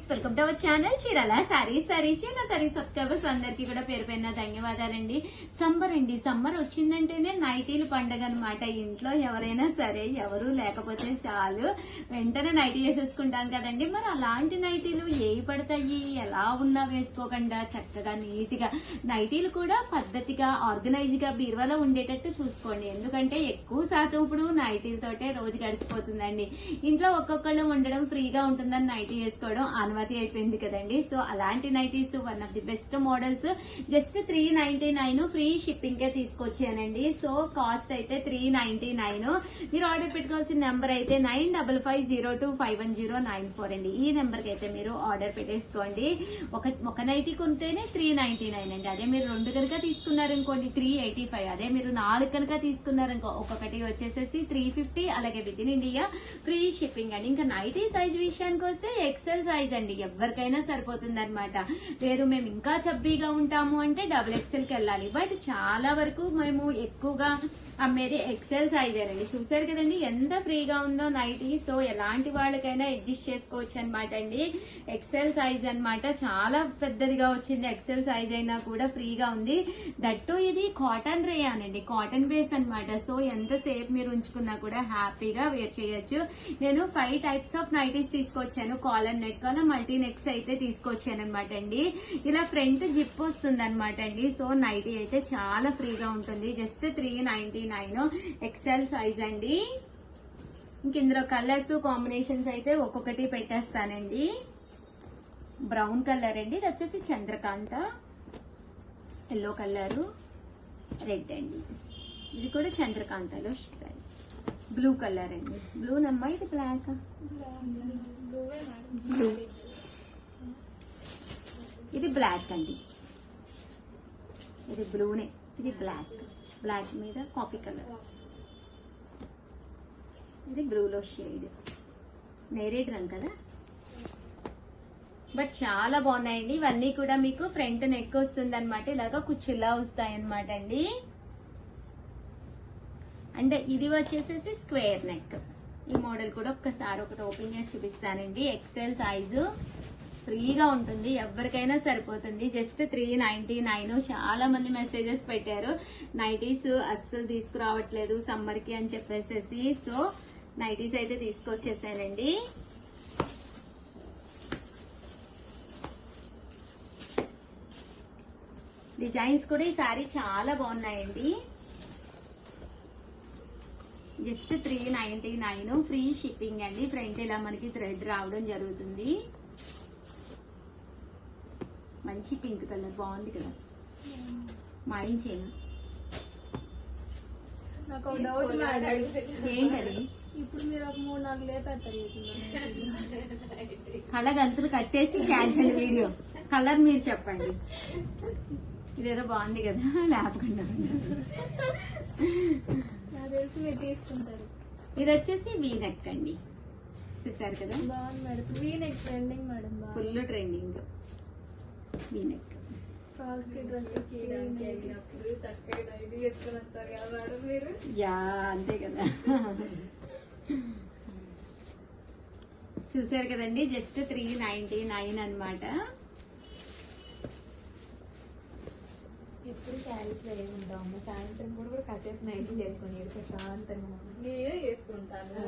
Welcome to our channel Chirala saris Chirala saris subscribers అందరికీ కూడా పేరు పైన ధన్యవాదాలండి. సమ్మర్ వచ్చిందంటేనే నైటీలు పండగ అనమాట. ఇంట్లో ఎవరైనా సరే ఎవరు లేకపోతే చాలు వెంటనే నైటీ వేసేసుకుంటాం కదండి. మరి అలాంటి నైటీలు ఏవి పడతాయి, ఎలా ఉన్నా వేసుకోకుండా చక్కగా నీట్ గా నైటీలు కూడా పద్ధతిగా ఆర్గనైజ్ గా బీరువాలో ఉండేటట్టు చూసుకోండి. ఎందుకంటే ఎక్కువ శాతం ఇప్పుడు నైటీలతోటే రోజు గడిచిపోతుందండి. ఇంట్లో ఒక్కొక్కళ్ళు ఉండడం ఫ్రీగా ఉంటుందని నైటీ వేసుకోవడం అనుమతి అయిపోయింది కదండి. సో అలాంటి nighties one of the best models just 399 free shipping కే తీసుకొచ్చానండి. సో కాస్ట్ అయితే 399. మీరు ఆర్డర్ పెట్టుకోవాల్సిన నెంబర్ అయితే 9550251094 అండి. ఈ నెంబర్ కి అయితే మీరు ఆర్డర్ పెట్టేసుకోండి. ఒక నైటీ కొంటేనే 399 అండి. అదే మీరు 2 కనుక తీసుకున్నారనుకోండి 385. అదే మీరు 4 కనుక తీసుకున్నారనుకో ఒక్కొక్కటి వచ్చేసేసి 350. అలాగే with in India free shipping అండి. ఇంకా నైటీ సైజ్ విషయానికి వస్తే ఎక్సెల్ సైజ్ అండి, ఎవరికైనా సరిపోతుంది అనమాట. లేదు మేము ఇంకా చబ్బీగా ఉంటాము అంటే XXL కి వెళ్ళాలి. బట్ చాలా వరకు మేము ఎక్కువగా అమ్మేది ఎక్సెల్ సైజ్ అండి. చూసారు కదండి ఎంత ఫ్రీగా ఉందో నైటీ. సో ఎలాంటి వాళ్ళకైనా అడ్జస్ట్ చేసుకోవచ్చు అనమాట అండి. ఎక్సెల్ సైజ్ అనమాట, చాలా పెద్దదిగా వచ్చింది. ఎక్సెల్ సైజ్ అయినా కూడా ఫ్రీగా ఉంది. దట్టు ఇది కాటన్ రేయాన్ అండి, కాటన్ బేస్ అనమాట. సో ఎంతసేపు మీరు ఉంచుకున్నా కూడా హ్యాపీగా వేర్ చేయొచ్చు. నేను 5 టైప్స్ ఆఫ్ నైటీస్ తీసుకొచ్చాను. కాలర్ నెక్, అలా మల్టీ నెక్స్ అయితే తీసుకొచ్చాను అనమాట అండి. ఇలా ఫ్రంట్ జిప్ వస్తుంది అనమాట అండి. సో నైటీ అయితే చాలా ఫ్రీగా ఉంటుంది. జస్ట్ 399 ఎక్సెల్ సైజ్ అండి. ఇంక ఇందులో కలర్స్ కాంబినేషన్స్ అయితే ఒక్కొక్కటి పెట్టేస్తానండి. బ్రౌన్ కలర్ అండి, ఇది వచ్చేసి చంద్రకాంత. ఎల్లో కలరు, రెడ్ అండి, ఇది కూడా చంద్రకాంతలో వస్తాయి. బ్లూ కలర్ అండి, బ్లూ నమ్మా ఇది బ్లాక్, బ్లూ, ఇది బ్లాక్ అండి. ఇది బ్లూనే, ఇది బ్లాక్, బ్లాక్ మీద కాఫీ కలర్, ఇది బ్లూలో షేడ్, నేరేడ్ రంగు కదా. బట్ చాలా బాగున్నాయండి. ఇవన్నీ కూడా మీకు ఫ్రంట్ నెక్ వస్తుంది అనమాట. ఇలాగా కుచ్చులా వస్తాయి అనమాట అండి. అంటే ఇది వచ్చేసేసి స్క్వేర్ నెక్. ఈ మోడల్ కూడా ఒక్కసారి ఒకటి ఓపెన్ చేసి చూపిస్తానండి. ఎక్సెల్ సైజు ఫ్రీగా ఉంటుంది, ఎవరికైనా సరిపోతుంది. జస్ట్ 399. చాలా మంది మెసేజెస్ పెట్టారు నైటీస్ అస్సలు తీసుకురావట్లేదు సమ్మర్ కి అని చెప్పేసేసి. సో నైటీస్ అయితే తీసుకొచ్చేసానండి. డిజైన్స్ కూడా ఈ సారీ చాలా బాగున్నాయండి. జస్ట్ 399 ఫ్రీ షిప్పింగ్ అండి. ఫ్రంట్ ఇలా మనకి థ్రెడ్ రావడం జరుగుతుంది. మంచి పింక్ కలర్ బాగుంది కదా, మాయించేనా? నాకు డౌట్ ఏంటది? ఇప్పుడు మీరు ఒక 3-4 లేపెడతారు. కళ్ళ గంతులు కట్టేసి క్యాన్సిల్ వీడియో. కలర్ మీరు చెప్పండి. ఇదేదో బాగుంది కదా, లేపకుండా. నాకు తెలిసి మీరు తీసుకుంటారు. ఇది వచ్చేసి వీనెక్ అండి, చూసారు కదా. బాగుంది madam, V neck trending madam, full trending V neck. Falls కి డ్రెస్సెస్ చక్కగా నైటీ వేసుకొని వస్తారు కదా మేడం మీరు. యా అంతే కదా. చూసారు కదండి, జస్ట్ 399 అన్నమాట. ఎప్పుడు శారీస్ లో ఏముంటాము, సాయంత్రం కూడా కాసేపు నైటీ చేసుకొని ప్రశాంతంగా మీరే చేసుకుంటాను.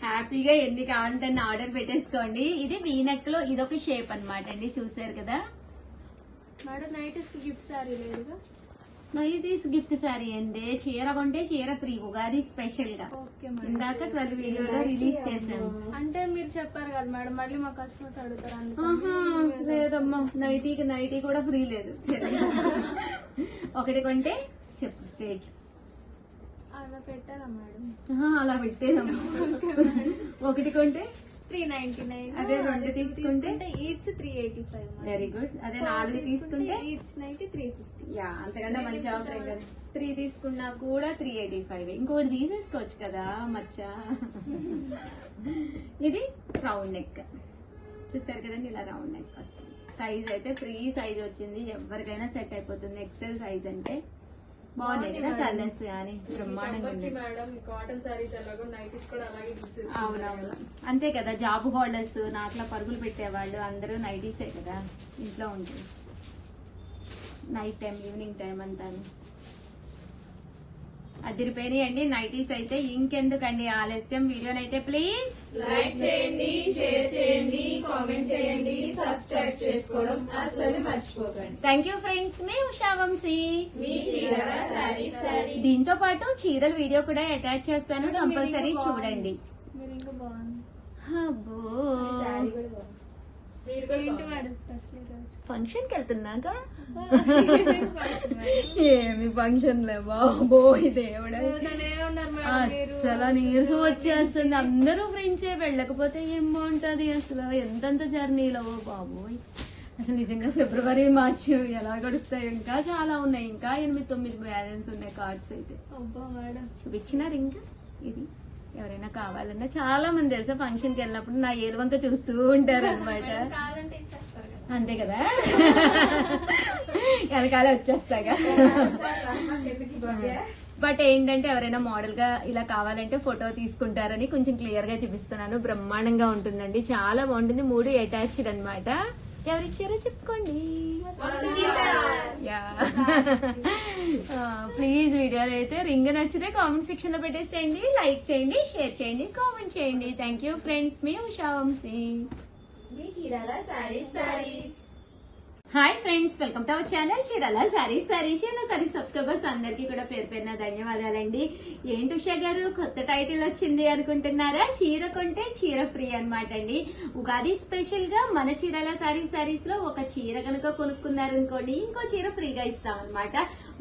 హ్యాపీగా ఎన్ని కావాలంటే ఆర్డర్ పెట్టేసుకోండి. ఇది వీనెక్ లో ఇదొక షేప్ అన్నమాట అండి. చూసారు కదా మేడం. నైటీస్ కి గిఫ్ట్ శారీ లేదుగా. నైటీస్ గిఫ్ట్ సారీ అండి. చీర కొంటే చీర ఫ్రీ, ఉగాది స్పెషల్ గా. Okay madam. ఇందాక 12 వీడియోలో రిలీజ్ చేశాను. అంటే మీరు చెప్పారు కదా మేడం, మళ్ళీ మా కస్టమర్స్ అడుగుతారు. ఆహా లేదమ్మా, నైటీ కూడా ఫ్రీ లేదు. ఒకటి కొంటే చెప్పు రేట్. అలా పెట్టారా మేడం? అలా పెట్టేదమ్మా. ఒకటి కొంటే 399. అదే 2 తీసుకుంటే ఈచ్ 385. Very good. అదే 4 తీసుకుంటే ఈచ్ నైటీ 350. యా అంతకంటే మంచి ఆఫర్ కదా. 3 తీసుకున్నా కూడా 385. ఇంకొకటి తీసేసుకోవచ్చు కదా మచ్చ. ఇది రౌండ్ నెక్, చూసారు కదండి. ఇలా రౌండ్ నెక్ వస్తుంది. సైజ్ అయితే ఫ్రీ సైజ్ వచ్చింది, ఎవరికైనా సెట్ అయిపోతుంది. ఎక్సెల్ సైజ్ అంటే బాగున్నాయి కదా కలర్స్ కానీ బ్రహ్మాండంగా ఉన్నాయి. మేడం కాటన్ సారీస్ ఎలాగో నైటీస్ కూడా అలాగే యూస్ చేస్తారు. అవునవును అంతే కదా, జాబ్ హోల్డర్స్ నాకులా పరుగులు పెట్టేవాళ్ళు అందరూ నైటీసే కదా ఇంట్లో ఉంటుంది, నైట్ టైం ఈవినింగ్ టైం అంతా. అదిరిపోయినాయండి నైటీస్ అయితే. ఇంకెందుకండి ఆలస్యం, వీడియోనైతే ప్లీజ్ లైక్ చేయండి, షేర్ చేయండి, కామెంట్ చేయండి, సబ్స్క్రైబ్ చేసుకోవడం అస్సలు మర్చిపోకండి. థ్యాంక్ యూ ఫ్రెండ్స్, మీ ఉషా వంశీ. మీ చీరల సారీస్. దీంతో పాటు చీరల వీడియో కూడా అటాచ్ చేస్తాను, కంపల్సరీ చూడండి. మీరు ఇంకా బాగుంది. అబ్బో సారీ కూడా బాగుంది. మీరు కూడా ఏంటి మేడం స్పెషల్ ఈరోజు? ఫంక్షన్ కి వెళ్తున్నాక ఏమి ఫంక్షన్ లే బాబోయ్ దేవుడా, అసలు నీరసం వచ్చేస్తుంది. అందరూ ఫ్రెండ్సే, వెళ్ళకపోతే ఏం బాగుంటది అసలు, ఎంతంత జర్నీలో బాబోయ్. అసలు నిజంగా ఫిబ్రవరి మార్చి ఎలా గడుపుతాయి, ఇంకా చాలా ఉన్నాయి, ఇంకా 8-9 బ్యాలెన్స్ ఉన్నాయి కార్డ్స్ అయితే. చూపించినారు ఇంకా. ఇది ఎవరైనా కావాలన్నా చాలా మంది తెలుసా ఫంక్షన్ కి వెళ్ళినప్పుడు నా ఏలువంక చూస్తూ ఉంటారు అనమాట. అంతే కదా, వెనకాల వచ్చేస్తాగా. బట్ ఏంటంటే ఎవరైనా మోడల్ గా ఇలా కావాలంటే ఫోటో తీసుకుంటారని కొంచెం క్లియర్ గా చూపిస్తున్నాను. బ్రహ్మాండంగా ఉంటుందండి, చాలా బాగుంటుంది. 3 అటాచ్డ్ అన్నమాట. ఎవరిచ్చారో చెప్పుకోండి. ప్లీజ్ వీడియోలో అయితే రింగ్ నచ్చితే కామెంట్ సెక్షన్ లో పెట్టేసేయండి, లైక్ చేయండి, షేర్ చేయండి, కామెంట్ చేయండి. థ్యాంక్ యూ ఫ్రెండ్స్, మీ ఉషా వంశీ. మీ చీరల saris. Hi friends, welcome to our channel చీరల సారీస్. చీరల సారీస్ సబ్స్క్రైబర్స్ అందరికీ కూడా పేరు పేరున ధన్యవాదాలండి. ఏంటి ఉషా గారు కొత్త టైటిల్ వచ్చింది అనుకుంటున్నారా? చీర కొంటే చీర ఫ్రీ అన్నమాట అండి. ఉగాది స్పెషల్ గా మన చీరల సారీస్ లో ఒక చీర కనుక కొనుక్కున్నారనుకోండి ఇంకో చీర ఫ్రీగా ఇస్తాం అనమాట.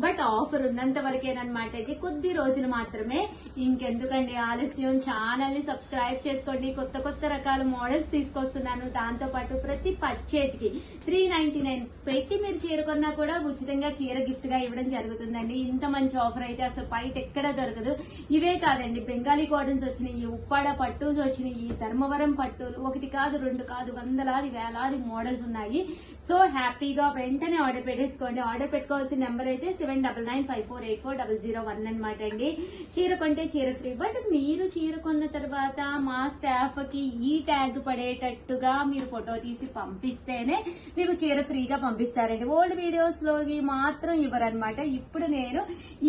బట్ ఆఫర్ ఉన్నంత వరకేనమాట అండి, కొద్ది రోజులు మాత్రమే. ఇంకెందుకండి ఆలస్యం, ఛానల్ ని సబ్స్క్రైబ్ చేసుకోండి. కొత్త కొత్త రకాల మోడల్స్ తీసుకొస్తున్నాను. దాంతో పాటు ప్రతి పర్చేజ్ కి 399 పెట్టి మీరు చీర కొన్నా కూడా ఉచితంగా చీర గిఫ్ట్ గా ఇవ్వడం జరుగుతుందండి. ఇంత మంచి ఆఫర్ అయితే అసలు బయట ఎక్కడ దొరకదు. ఇవే కాదండి, బెంగాలీ కాటన్స్ వచ్చినాయి, ఉప్పాడ పట్టుస్ వచ్చినాయి, ధర్మవరం పట్టులు, 1 కాదు 2 కాదు, వందలాది వేలాది మోడల్స్ ఉన్నాయి. సో హ్యాపీగా వెంటనే ఆర్డర్ పెట్టేసుకోండి. ఆర్డర్ పెట్టుకోవాల్సిన నెంబర్ అయితే 7995484001 అనమాట అండి. చీర కొంటే చీర ఫ్రీ. బట్ మీరు చీర కొన్న తర్వాత మా స్టాఫ్ కి ఈ ట్యాగ్ పడేటట్టుగా మీరు ఫోటో తీసి పంపిస్తేనే మీకు చీర ఫ్రీగా పంపిస్తారండి. ఓల్డ్ వీడియోస్ లోకి మాత్రం ఇవ్వరనమాట. ఇప్పుడు నేను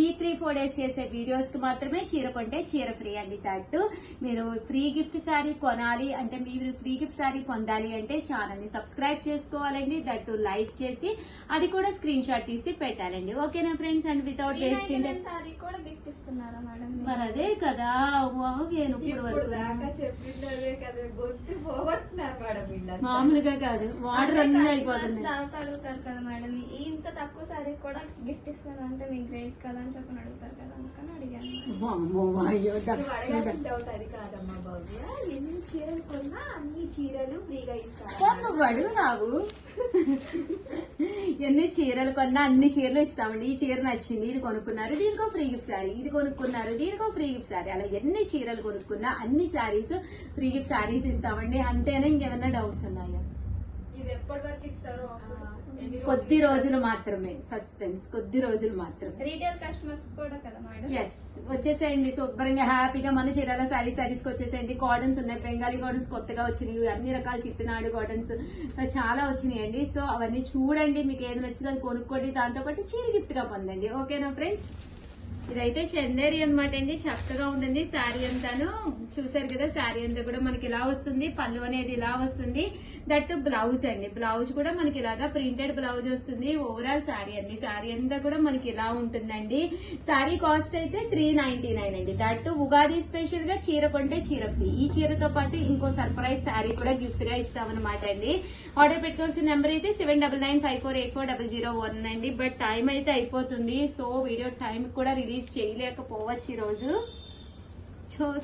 ఈ 3-4 డేస్ చేసే వీడియోస్ కి మాత్రమే చీర కొంటే చీర ఫ్రీ అండి. దట్టు మీరు ఫ్రీ గిఫ్ట్ శారీ కొనాలి అంటే, మీరు ఫ్రీ గిఫ్ట్ శారీ పొందాలి అంటే ఛానల్ ని సబ్స్క్రైబ్ చేసుకోవాలండి. దట్టు లైక్ చేసి అది కూడా స్క్రీన్ షాట్ తీసి పెట్టాలండి. ఓకేనా friends? And without wasting sorry కూడా గిఫ్ట్ ఇస్తున్నారా మేడం? మరి అదే కదా ఇప్పుడు దాకా చెప్పింది అదే కదా, గొంతు పోగొట్టున్నారు మేడం వీళ్ళంతా. మామూలుగా కాదు, వాటర్ అన్నీ అయిపోతుంది. అడుగుతారు కదా మేడం, ఇంత తక్కువ సారీ కూడా గిఫ్ట్ ఇస్తున్నారు అంటే మీకు గ్రేట్ కదా అని చెప్పని అడుగుతారు కదా, అందుకని అడిగాను. నువ్వు అడగాల్సిన డౌట్ అది కాదమ్మా భవ్య. ఎన్ని చీరలు కొన్నా అన్ని చీరలు ఫ్రీగా ఇస్తారు. నువ్వు అడుగు రావు. ఎన్ని చీరలు కొన్నా అన్ని చీరలు ఇస్తామండి. ఈ చీర నచ్చింది, ఇది కొనుక్కున్నారు, దీనికో ఫ్రీ గిఫ్ట్ శారీ, ఇది కొనుక్కున్నారు, దీనికో ఫ్రీ గిఫ్ట్ శారీ, అలా ఎన్ని చీరలు కొనుక్కున్నా అన్ని శారీస్ ఫ్రీ గిఫ్ట్ శారీస్ ఇస్తామండి. అంతేనా? ఇంకేమన్నా డౌట్స్ ఉన్నాయా? ఇది ఎప్పటి వరకు ఇస్తారో? కొద్ది రోజులు మాత్రమే, సస్పెన్స్, కొద్ది రోజులు మాత్రమే. రీటైల్ కస్టమర్స్ కూడా కదా మేడం? ఎస్, వచ్చేసేయండి శుభ్రంగా హ్యాపీగా మన చీరాల సారీస్ కి వచ్చేసేయండి. కాటన్స్ ఉన్నాయి, బెంగాలీ కాటన్స్ కొత్తగా వచ్చినాయి, అన్ని రకాల చిట్టునాడు కాటన్స్ చాలా వచ్చినాయండి. సో అవన్నీ చూడండి, మీకు ఏది నచ్చిందో అది కొనుక్కోండి, దాంతో పాటు చీర గిఫ్ట్ గా పొందండి. ఓకేనా ఫ్రెండ్స్? ఇదైతే చందేరి అనమాట అండి, చక్కగా ఉంటుంది శారీ అంతాను. చూసారు కదా, శారీ అంతా కూడా మనకి ఇలా వస్తుంది, పళ్ళు అనేది ఇలా వస్తుంది. దట్ బ్లౌజ్ అండి, బ్లౌజ్ కూడా మనకి ఇలాగా ప్రింటెడ్ బ్లౌజ్ వస్తుంది. ఓవరాల్ శారీ అండి, శారీ అంతా కూడా మనకి ఇలా ఉంటుందండి. శారీ కాస్ట్ అయితే 399 అండి. దట్ ఉగాది స్పెషల్ గా చీర కొంటే చీర ఫ్రీ. ఈ చీరతో పాటు ఇంకో సర్ప్రైజ్ శారీ కూడా గిఫ్ట్ గా ఇస్తామన్నమాట అండి. ఆర్డర్ పెట్టుకోవాల్సిన నెంబర్ అయితే 7995484001 అండి. బట్ టైం అయితే అయిపోతుంది, సో వీడియో టైం కూడా రిలీజ్ చేయలేకపోవచ్చు ఈ రోజు.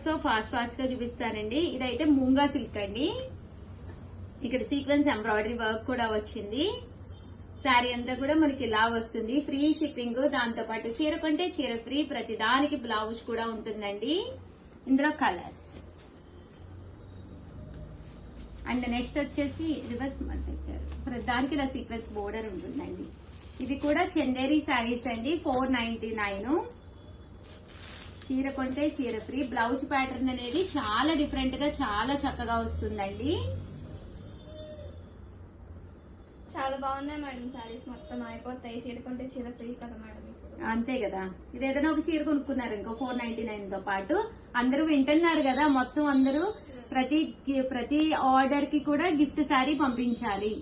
సో ఫాస్ట్ గా చూపిస్తానండి. ఇదైతే మూంగా సిల్క్ అండి, ఇక్కడ సీక్వెన్స్ ఎంబ్రాయిడరీ వర్క్ కూడా వచ్చింది. శారీ అంతా కూడా మనకి ఇలా వస్తుంది, ఫ్రీ షిప్పింగ్. దాంతో పాటు చీర కొంటే చీర ఫ్రీ, ప్రతి దానికి బ్లౌజ్ కూడా ఉంటుందండి. ఇందులో కలర్స్. అండ్ నెక్స్ట్ వచ్చేసి రివర్స్ పెట్టారు, ప్రతి దానికి ఇలా సీక్వెన్స్ బోర్డర్ ఉంటుందండి. ఇవి కూడా చందేరి శారీస్ అండి, 499. చీర కొంటే చీర ఫ్రీ. బ్లౌజ్ ప్యాటర్న్ అనేది చాలా డిఫరెంట్ గా చాలా చక్కగా వస్తుందండి. చాలా బాగున్నాయి మేడం సారీస్, మొత్తం అయిపోతాయి. చీర కొంటే చీర ఫ్రీ కదా మేడం ఇప్పుడు. అంతే కదా, ఇది ఏదైనా ఒక చీర కొనుక్కున్నారు ఇంకో 499 తో పాటు అందరూ వింటున్నారు కదా, మొత్తం అందరూ ప్రతి ఆర్డర్ కి కూడా గిఫ్ట్ శారీ పంపించాలి.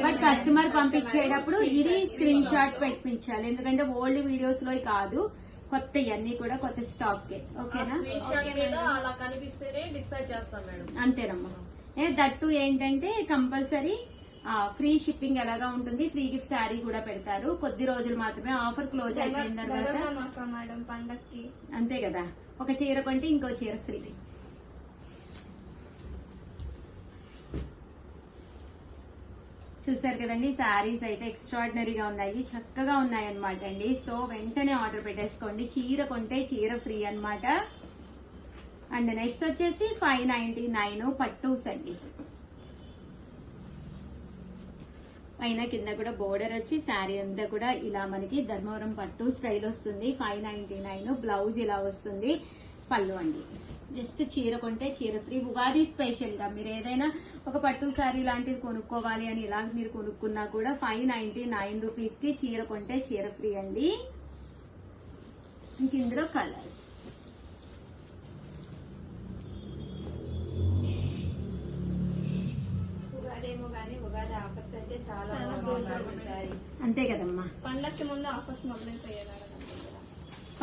బట్ కస్టమర్ పంపించేటప్పుడు ఇది స్క్రీన్ షాట్ పెట్టించాలి, ఎందుకంటే ఓల్డ్ వీడియోస్ లో కాదు, కొత్త అన్ని కూడా కొత్త స్టాక్ కే. ఓకేనా? అలా కనిపిస్తేనే డిస్పాచ్ చేస్తాం మేడం. అంతేనమ్మా. దట్టు ఏంటంటే కంపల్సరీ ఫ్రీ షిప్పింగ్ ఎలాగా ఉంటుంది, ఫ్రీ గిఫ్ట్ శారీ కూడా పెడతారు. కొద్ది రోజులు మాత్రమే, ఆఫర్ క్లోజ్ అయిపోయిన తర్వాత. మేడం పండక్కి అంతే కదా, ఒక చీర కొంటే ఇంకో చీర ఫ్రీ. చూసారు కదండి, శారీస్ అయితే ఎక్స్ట్రాడినరీగా ఉన్నాయి, చక్కగా ఉన్నాయి అనమాట అండి. సో వెంటనే ఆర్డర్ పెట్టేసుకోండి, చీర కొంటే చీర ఫ్రీ అన్నమాట. అండ్ నెక్స్ట్ వచ్చేసి 599 పట్టూస్ అండి. పైన కింద కూడా బోర్డర్ వచ్చి శారీ అంతా కూడా ఇలా మనకి ధర్మవరం పట్టు స్టైల్ వస్తుంది. 599. బ్లౌజ్ ఇలా వస్తుంది, పళ్ళు అండి. జస్ట్ చీర కొంటే చీర ఫ్రీ. ఉగాది స్పెషల్ గా మీరు ఏదైనా ఒక పట్టు శారీ లాంటిది కొనుక్కోవాలి అని ఇలా మీరు కొనుక్కున్నా కూడా 599 రూపీస్ కి చీర కొంటే చీర ఫ్రీ అండి. ఇంక ఇందులో కలర్స్ ఉగాదేమో కానీ ఉగాది ఆఫర్స్ అయితే చాలా చాలా బాగున్నాయి. అంతే కదమ్మా. పండక్కి ముందు ఆఫర్స్ మొదలైపోయాయి మేడం.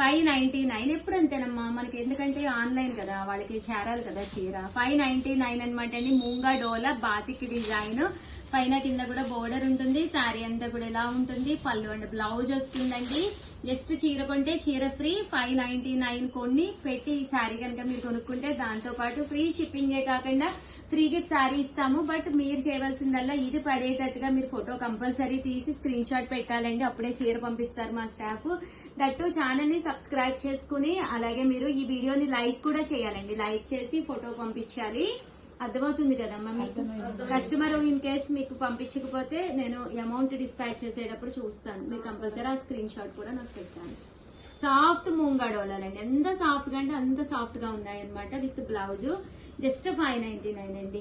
599 ఎప్పుడు అంతేనమ్మా మనకి, ఎందుకంటే ఆన్లైన్ కదా, వాళ్ళకి చేరాలి కదా చీర. 599 అనమాట అండి. మూంగా డోలా బాతిక్ డిజైన్, పైన కింద కూడా బోర్డర్ ఉంటుంది, శారీ అంతా కూడా ఇలా ఉంటుంది, పళ్ళు అండ్ బ్లౌజ్ వస్తుందండి. జస్ట్ చీర కొంటే చీర ఫ్రీ. 599 కొన్ని పెట్టి ఈ శారీ కనుక మీరు కొనుక్కుంటే దాంతో పాటు ఫ్రీ షిప్పింగే కాకుండా ఫ్రీ గిఫ్ట్ శారీ ఇస్తాము. బట్ మీరు చేయవలసిందల్లా ఇది పడేటట్టుగా మీరు ఫోటో కంపల్సరీ తీసి స్క్రీన్ షాట్ పెట్టాలండి, అప్పుడే చీర పంపిస్తారు మా స్టాఫ్. దట్టు ఛానల్ ని సబ్స్క్రైబ్ చేసుకుని అలాగే మీరు ఈ వీడియోని లైక్ కూడా చేయాలండి, లైక్ చేసి ఫోటో పంపించాలి. అర్థమవుతుంది కదమ్మా మీకు? కస్టమర్ ఇన్ కేస్ మీకు పంపించకపోతే నేను అమౌంట్ డిస్పాచ్ చేసేటప్పుడు చూస్తాను, మీరు కంపల్సరీ ఆ స్క్రీన్ షాట్ కూడా నాకు పెట్టాను. సాఫ్ట్ మూంగా డోలాలండి, ఎంత సాఫ్ట్ గా అంటే అంత సాఫ్ట్ గా ఉన్నాయి అనమాట. విత్ బ్లౌజ్ జస్ట్ 599 అండి.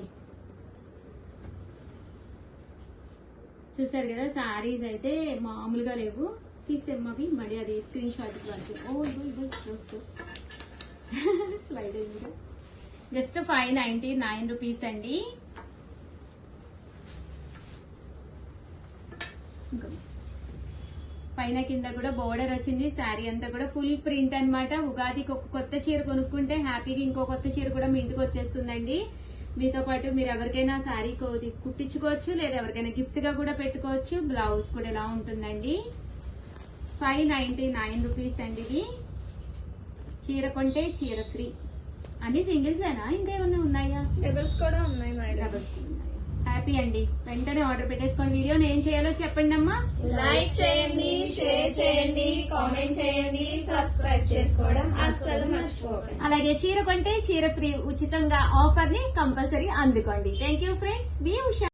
చూసారు కదా, శారీస్ అయితే మామూలుగా లేవు. తీసేమ్మవి మరి అది స్క్రీన్ షాట్ స్లైడ్ అయింది. జస్ట్ 599 రూపీస్ అండి. పైన కింద కూడా బోర్డర్ వచ్చింది, శారీ అంతా కూడా ఫుల్ ప్రింట్ అన్నమాట. ఉగాదికి ఒక కొత్త చీర కొనుక్కుంటే హ్యాపీగా ఇంకో కొత్త చీర కూడా మీ ఇంటికి వచ్చేస్తుందండి. మీతో పాటు మీరు ఎవరికైనా శారీ కుట్టించుకోవచ్చు, లేదా ఎవరికైనా గిఫ్ట్ గా కూడా పెట్టుకోవచ్చు. బ్లౌజ్ కూడా ఇలా ఉంటుందండి. 599 రూపీస్ అండి. ఇది చీర కొంటే చీర ఫ్రీ. అన్ని సింగిల్స్ ఏనా, ఇంకా ఏమన్నా ఉన్నాయా? డబుల్స్ కూడా ఉన్నాయి మేడం. డబల్స్ కూడా ఉన్నాయి. హ్యాపీ అండి, వెంటనే ఆర్డర్ పెట్టేసుకొని వీడియోని ఏం చేయాలో చెప్పండి అమ్మా. లైక్ చేయండి, షేర్ చేయండి, కామెంట్ చేయండి, సబ్స్క్రైబ్ చేసుకోవడం అస్సలు మర్చిపోకండి. అలాగే చీర కొంటే చీర ఫ్రీ ఉచితంగా ఆఫర్ ని కంపల్సరీ అందుకోండి. Thank you friends, B Usha.